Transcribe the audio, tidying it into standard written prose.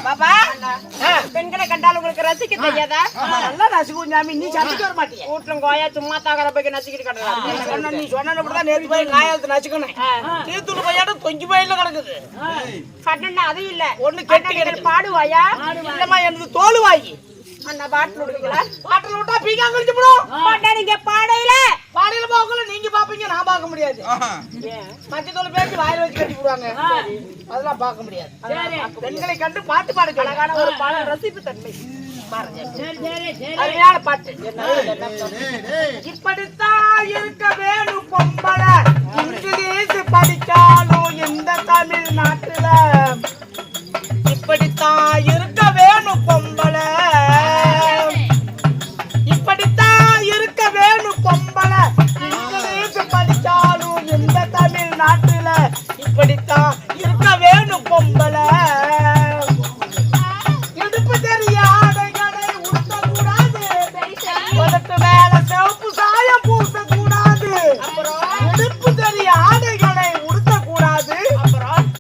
பாப்பா பெண்களை கண்டால் உங்களுக்கு ரசிக்க தெரியாதா? நல்லா ரசிக்கும் சாமி. நீ சந்திக்க வர மாட்டியா? வீட்டுல கோயா சும்மா தாக்கற போய் நசிக்கிட்டு கிடக்குறா. நீ சொன்னபடிதான் நேத்து போய் காயத்து நசிக்கணும். தீத்துள்ள பையாட தொங்கி பையில கிடக்குது. கண்ணா அது இல்ல. ஒண்ணு கெட்டி பாடுவாயா? இல்லம்மா எனக்கு தோல் வாங்கி அண்ணா பாட்டில் விடுவீங்களா? பாட்டில் விட்டா பீக்கா கழிச்சு போடும். பாட்டா நீங்க பாடையில பாக்கல நீங்க பாப்பீங்க, நான் பார்க்க முடியாது. மச்சத்தோல் பேசி வாயில வச்சு கட்டி போடுவாங்க, அதெல்லாம் பார்க்க முடியாது. பெண்களை கண்டு பாட்டு பாட அழகான ஒரு பாட ரசிப்பு தன்மை. அருமையான பாட்டு. இப்படித்தான் இருக்க வேணும் பொம்பளை, இங்கிலீஷ் படிச்சாலும் இந்த தமிழ்நாட்டுல இப்படித்தான்